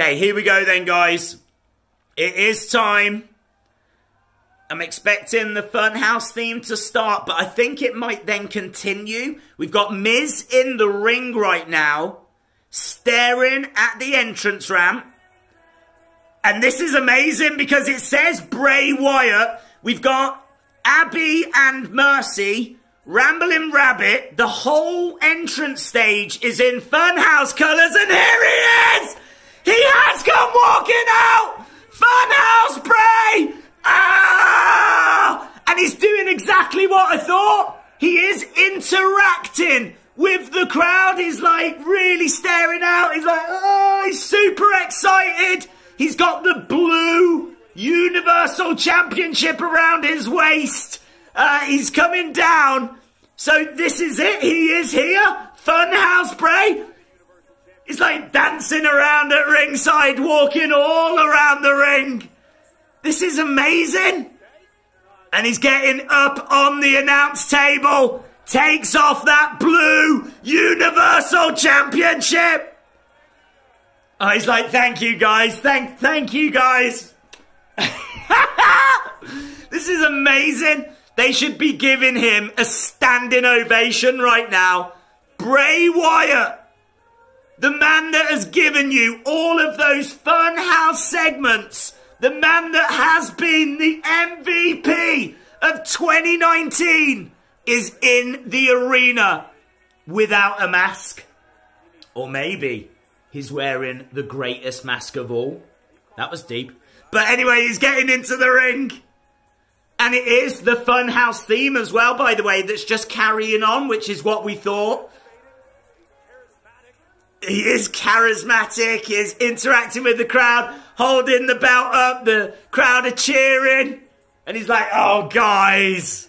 Okay, here we go then, guys. It is time. I'm expecting the Funhouse theme to start, but I think it might then continue. We've got Miz in the ring right now, staring at the entrance ramp. And this is amazing because it says Bray Wyatt. We've got Abby and Mercy, Ramblin' Rabbit. The whole entrance stage is in Funhouse colours, and here he is! He has come walking out! Funhouse Bray! Ah! And he's doing exactly what I thought. He is interacting with the crowd. He's like really staring out. He's like, oh, he's super excited. He's got the blue Universal Championship around his waist. He's coming down. So this is it. He is here. Funhouse Bray. He's like dancing around at ringside, walking all around the ring. This is amazing. And he's getting up on the announce table. Takes off that blue Universal Championship. Oh, he's like, thank you guys. Thank you guys. This is amazing. They should be giving him a standing ovation right now. Bray Wyatt. The man that has given you all of those Funhouse segments. The man that has been the MVP of 2019 is in the arena without a mask. Or maybe he's wearing the greatest mask of all. That was deep. But anyway, he's getting into the ring. And it is the Funhouse theme as well, by the way, that's just carrying on, which is what we thought. He is charismatic, he is interacting with the crowd, holding the belt up, the crowd are cheering. And he's like, oh, guys.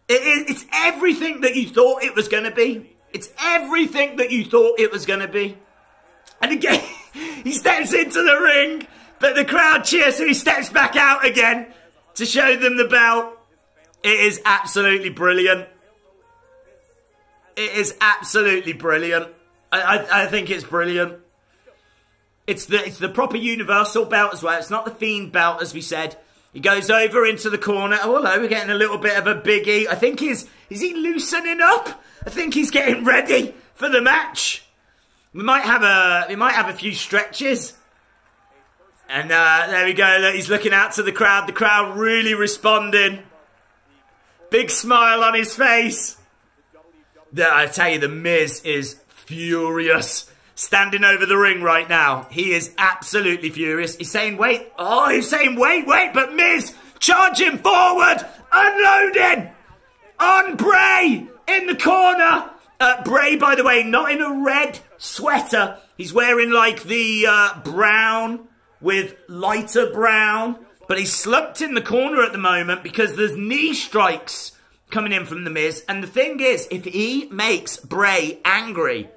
It's everything that you thought it was going to be. It's everything that you thought it was going to be. And again, he steps into the ring, but the crowd cheers, so he steps back out again to show them the belt. It is absolutely brilliant. It is absolutely brilliant. I think it's brilliant. It's the proper Universal belt as well. It's not the Fiend belt, as we said. He goes over into the corner. Oh, hello, we're getting a little bit of a biggie. I think is he loosening up? I think he's getting ready for the match. We might have a few stretches. And there we go. Look, he's looking out to the crowd. The crowd really responding. Big smile on his face. I tell you, the Miz is furious. Standing over the ring right now. He is absolutely furious. He's saying, wait. Oh, he's saying, wait. But Miz charging forward. Unloading on Bray in the corner. Bray, by the way, not in a red sweater. He's wearing like the brown with lighter brown. But he's slumped in the corner at the moment because there's knee strikes coming in from the Miz. And the thing is, if he makes Bray angry,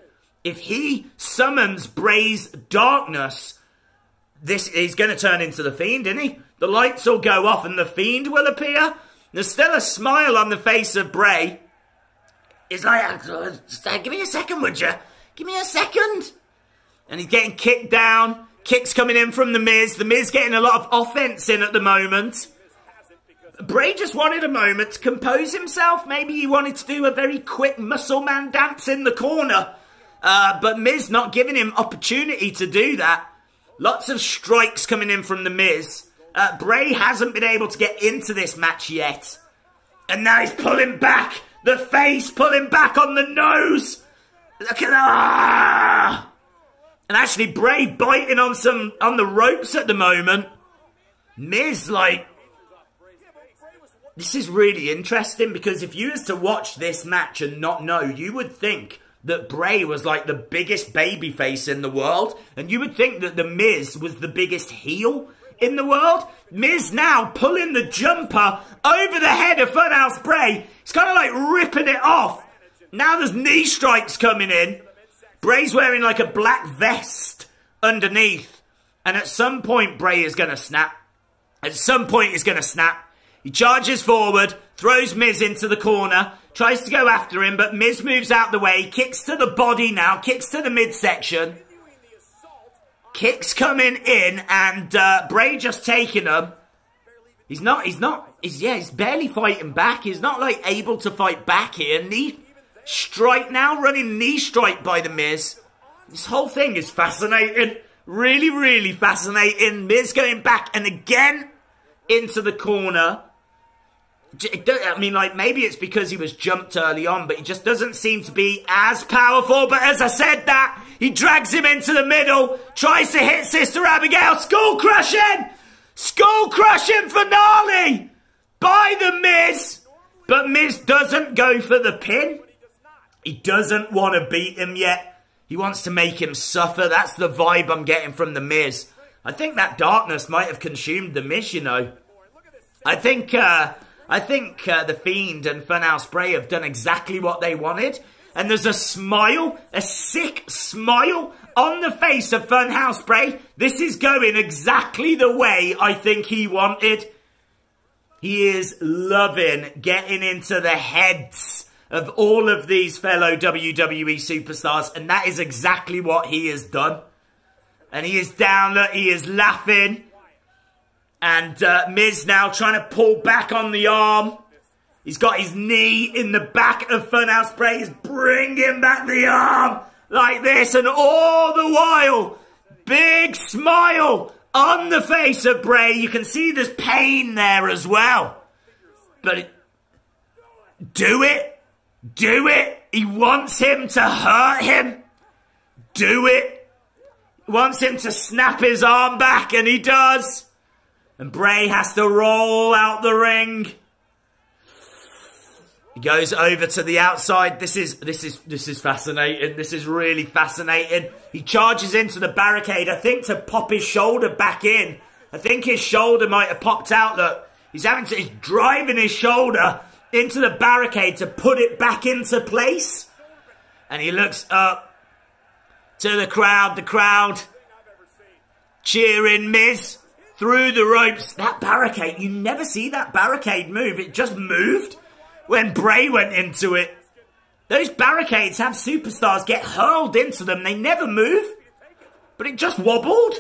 if he summons Bray's darkness, he's going to turn into the Fiend, isn't he? The lights will go off and the Fiend will appear. There's still a smile on the face of Bray. He's like, give me a second, would you? Give me a second. And he's getting kicked down. Kicks coming in from the Miz. The Miz getting a lot of offense in at the moment. Bray just wanted a moment to compose himself. Maybe he wanted to do a very quick muscle man dance in the corner. But Miz not giving him opportunity to do that. Lots of strikes coming in from the Miz. Bray hasn't been able to get into this match yet. And now he's pulling back. The face pulling back on the nose. Look at that. And actually Bray biting on the ropes at the moment. Miz like... This is really interesting because if you was to watch this match and not know, you would think that Bray was like the biggest babyface in the world. And you would think that the Miz was the biggest heel in the world. Miz now pulling the jumper over the head of Funhouse Bray. He's kind of like ripping it off. Now there's knee strikes coming in. Bray's wearing like a black vest underneath. And at some point Bray is going to snap. At some point he's going to snap. He charges forward, throws Miz into the corner, tries to go after him, but Miz moves out the way, kicks to the body now, kicks to the midsection. Kicks coming in, and Bray just taking them. He's barely fighting back. He's not, like, able to fight back here. Knee strike now, running knee strike by The Miz. This whole thing is fascinating. Really, really fascinating. Miz going back, and again, into the corner. I mean, like, maybe it's because he was jumped early on, but he just doesn't seem to be as powerful. But as I said that, he drags him into the middle, tries to hit Sister Abigail. Skull crushing! Skull crushing finale by The Miz. But Miz doesn't go for the pin. He doesn't want to beat him yet. He wants to make him suffer. That's the vibe I'm getting from The Miz. I think that darkness might have consumed The Miz, you know. I think The Fiend and Funhouse Bray have done exactly what they wanted. And there's a smile, a sick smile on the face of Funhouse Bray. This is going exactly the way I think he wanted. He is loving getting into the heads of all of these fellow WWE superstars. And that is exactly what he has done. And he is down, look, he is laughing. And Miz now trying to pull back on the arm. He's got his knee in the back of Funhouse Bray. He's bringing back the arm like this. And all the while, big smile on the face of Bray. You can see there's pain there as well. But do it. Do it. He wants him to hurt him. Do it. He wants him to snap his arm back, and he does. And Bray has to roll out the ring. He goes over to the outside. This is fascinating. This is really fascinating. He charges into the barricade, I think, to pop his shoulder back in. I think his shoulder might have popped out. Look, he's driving his shoulder into the barricade to put it back into place. And he looks up to the crowd cheering Miz through the ropes. That barricade, you never see that barricade move. It just moved when Bray went into it. Those barricades have superstars get hurled into them. They never move. But it just wobbled.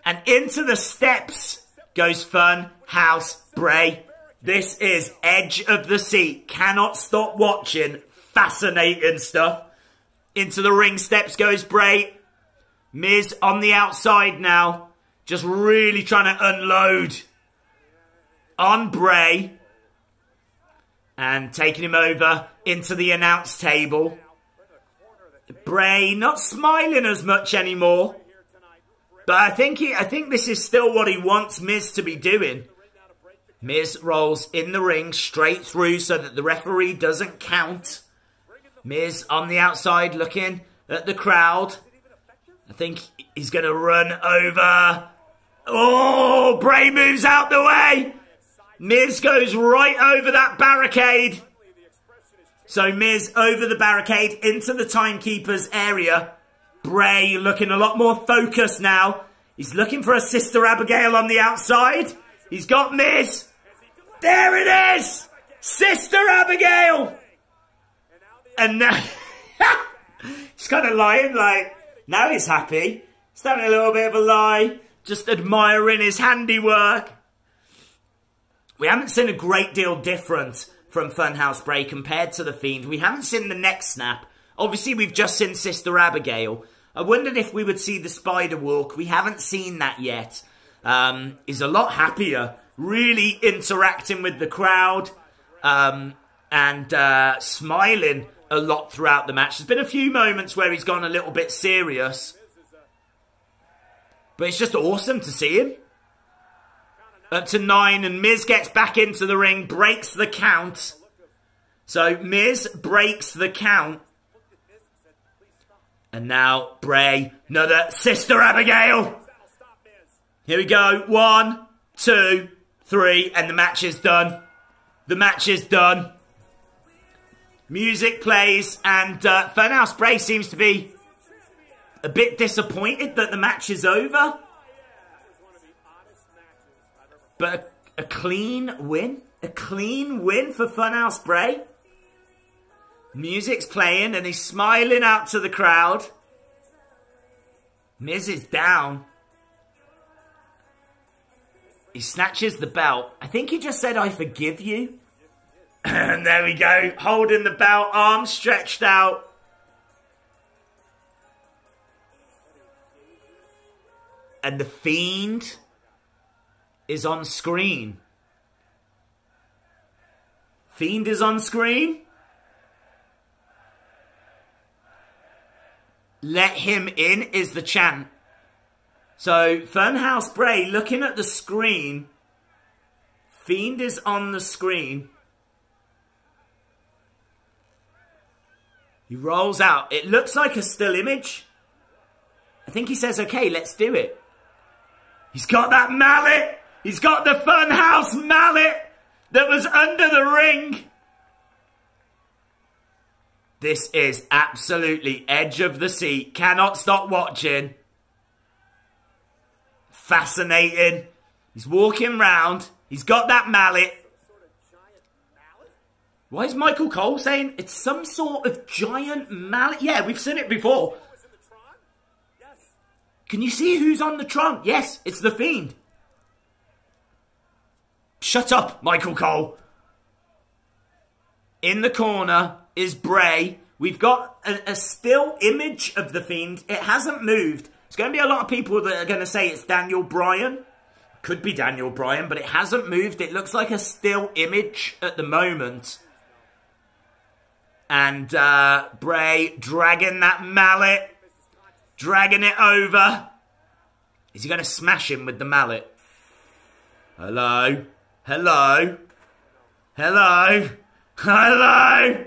And into the steps goes Funhouse Bray. This is edge of the seat. Cannot stop watching. Fascinating stuff. Into the ring steps goes Bray. Miz on the outside now. Just really trying to unload on Bray. And taking him over into the announce table. Bray not smiling as much anymore. But I think this is still what he wants Miz to be doing. Miz rolls in the ring straight through so that the referee doesn't count. Miz on the outside looking at the crowd. I think he's going to run over. Oh, Bray moves out the way. Miz goes right over that barricade. So Miz over the barricade into the timekeeper's area. Bray looking a lot more focused now. He's looking for a Sister Abigail on the outside. He's got Miz. There it is! Sister Abigail! And now... he's kind of lying, like... Now he's happy. He's having a little bit of a lie. Just admiring his handiwork. We haven't seen a great deal different from Funhouse Bray compared to The Fiend. We haven't seen the neck snap. Obviously, we've just seen Sister Abigail. I wondered if we would see the spider walk. We haven't seen that yet. He's a lot happier. Really interacting with the crowd. And smiling a lot throughout the match. There's been a few moments where he's gone a little bit serious. But it's just awesome to see him. Up to 9, and Miz gets back into the ring, breaks the count. So Miz breaks the count. And now Bray, another Sister Abigail. Here we go. 1, 2, 3, and the match is done. The match is done. Music plays, and Funhouse Bray seems to be a bit disappointed that the match is over. But a clean win. A clean win for Funhouse Bray. Music's playing and he's smiling out to the crowd. Miz is down. He snatches the belt. I think he just said, "I forgive you." And there we go. Holding the belt, arms stretched out. And the Fiend is on screen. Fiend is on screen. Let him in is the chant. So, Funhouse Bray looking at the screen. Fiend is on the screen. He rolls out. It looks like a still image. I think he says, "Okay, let's do it." He's got that mallet. He's got the Funhouse mallet that was under the ring. This is absolutely edge of the seat. Cannot stop watching. Fascinating. He's walking round. He's got that mallet. Why is Michael Cole saying it's some sort of giant mallet? Yeah, we've seen it before. Can you see who's on the trunk? Yes, it's the Fiend. Shut up, Michael Cole. In the corner is Bray. We've got a still image of the Fiend. It hasn't moved. There's going to be a lot of people that are going to say it's Daniel Bryan. Could be Daniel Bryan, but it hasn't moved. It looks like a still image at the moment. And Bray dragging that mallet. Dragging it over. Is he going to smash him with the mallet? Hello? Hello? Hello? Hello?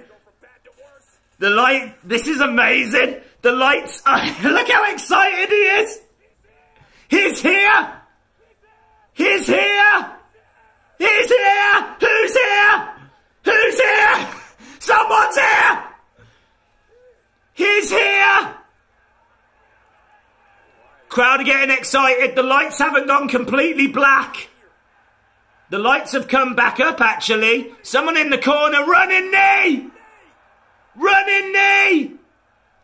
The light, this is amazing. The lights are, look how excited he is. He's here. He's here. He's here. Who's here? Who's here? Someone's here. He's here. Crowd are getting excited. The lights haven't gone completely black. The lights have come back up, actually. Someone in the corner, running knee! Running knee!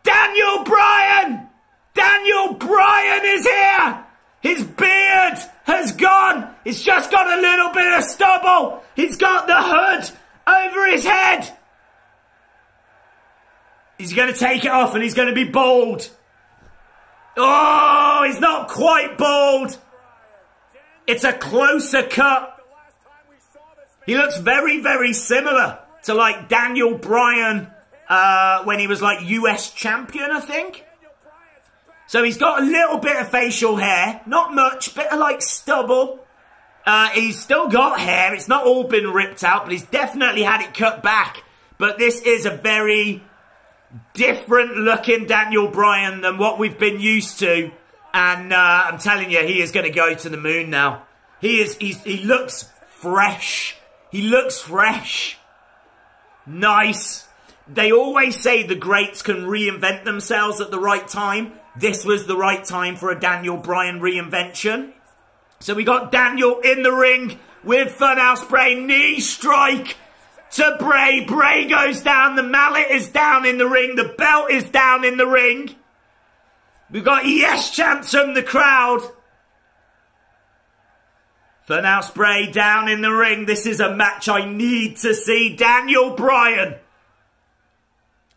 Daniel Bryan! Daniel Bryan is here! His beard has gone. It's just got a little bit of stubble. He's got the hood over his head. He's going to take it off and he's going to be bald. Oh, he's not quite bald. It's a closer cut. He looks very, very similar to like Daniel Bryan when he was like US champion, I think. So he's got a little bit of facial hair. Not much, bit of like stubble. He's still got hair. It's not all been ripped out, but he's definitely had it cut back. But this is a very different looking Daniel Bryan than what we've been used to. And I'm telling you, he is going to go to the moon now. He looks fresh. He looks fresh. Nice. They always say the greats can reinvent themselves at the right time. This was the right time for a Daniel Bryan reinvention. So we got Daniel in the ring with Funhouse Bray. Knee strike to Bray. Bray goes down. The mallet is down in the ring. The belt is down in the ring. We've got yes chants from the crowd. Funhouse Bray down in the ring. This is a match I need to see. Daniel Bryan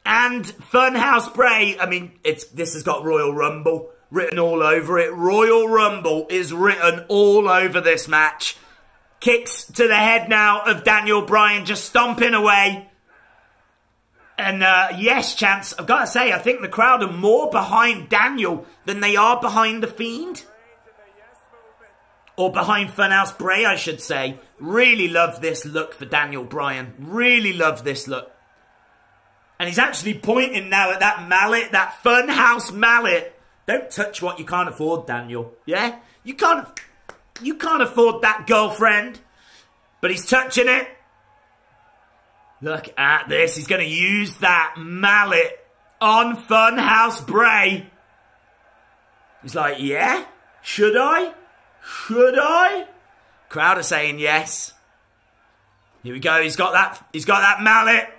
and Funhouse Bray. I mean, this has got Royal Rumble written all over it. Royal Rumble is written all over this match. Kicks to the head now of Daniel Bryan, just stomping away. And yes chants. I've got to say, I think the crowd are more behind Daniel than they are behind The Fiend. Or behind Funhouse Bray, I should say. Really love this look for Daniel Bryan. Really love this look. And he's actually pointing now at that mallet, that Funhouse mallet. Don't touch what you can't afford, Daniel. Yeah? You can't afford that, girlfriend. But he's touching it. Look at this. He's going to use that mallet on Funhouse Bray. He's like, yeah? Should I? Should I? Crowd are saying yes. Here we go. He's got that mallet.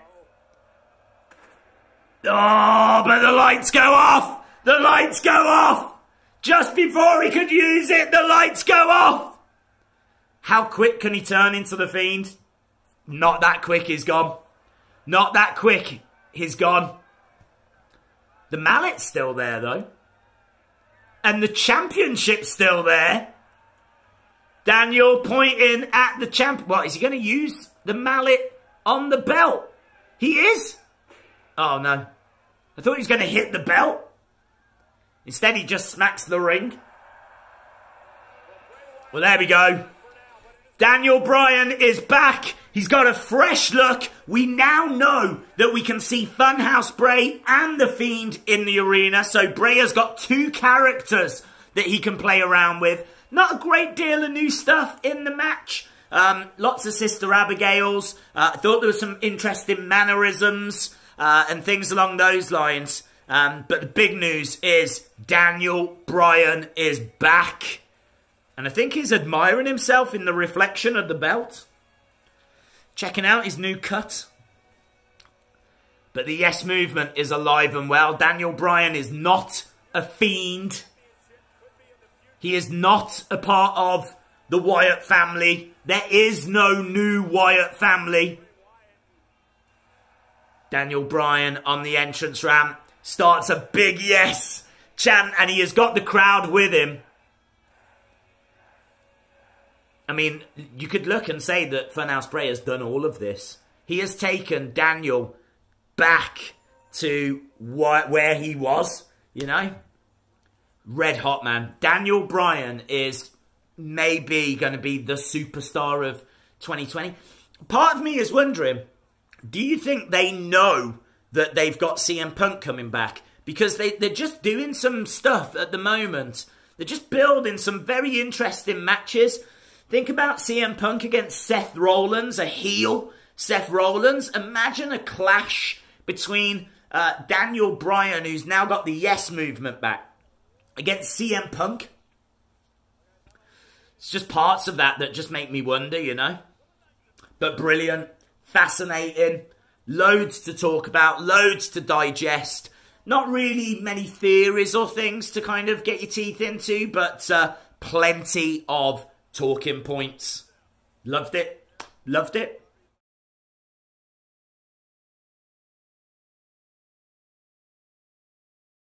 Oh, but the lights go off. The lights go off. Just before he could use it, the lights go off. How quick can he turn into the Fiend? Not that quick, he's gone. Not that quick, he's gone. The mallet's still there, though. And the championship's still there. Daniel pointing at the champ. What, is he going to use the mallet on the belt? He is? Oh, no. I thought he was going to hit the belt. Instead, he just smacks the ring. Well, there we go. Daniel Bryan is back. He's got a fresh look. We now know that we can see Funhouse Bray and The Fiend in the arena. So Bray has got two characters that he can play around with. Not a great deal of new stuff in the match. Lots of Sister Abigails. I thought there was some interesting mannerisms and things along those lines. But the big news is Daniel Bryan is back. And I think he's admiring himself in the reflection of the belt. Checking out his new cut. But the Yes Movement is alive and well. Daniel Bryan is not a fiend. He is not a part of the Wyatt family. There is no new Wyatt family. Daniel Bryan on the entrance ramp starts a big yes chant, and he has got the crowd with him. I mean, you could look and say that Funhouse Bray has done all of this. He has taken Daniel back to where he was, you know? Red hot, man. Daniel Bryan is maybe going to be the superstar of 2020. Part of me is wondering, do you think they know that they've got CM Punk coming back? Because they're just doing some stuff at the moment. They're just building some very interesting matches. Think about CM Punk against Seth Rollins, a heel Seth Rollins. Imagine a clash between Daniel Bryan, who's now got the Yes Movement back, against CM Punk. It's just parts of that just make me wonder, you know. But brilliant, fascinating, loads to talk about, loads to digest. Not really many theories or things to kind of get your teeth into, but plenty of talking points. Loved it. Loved it.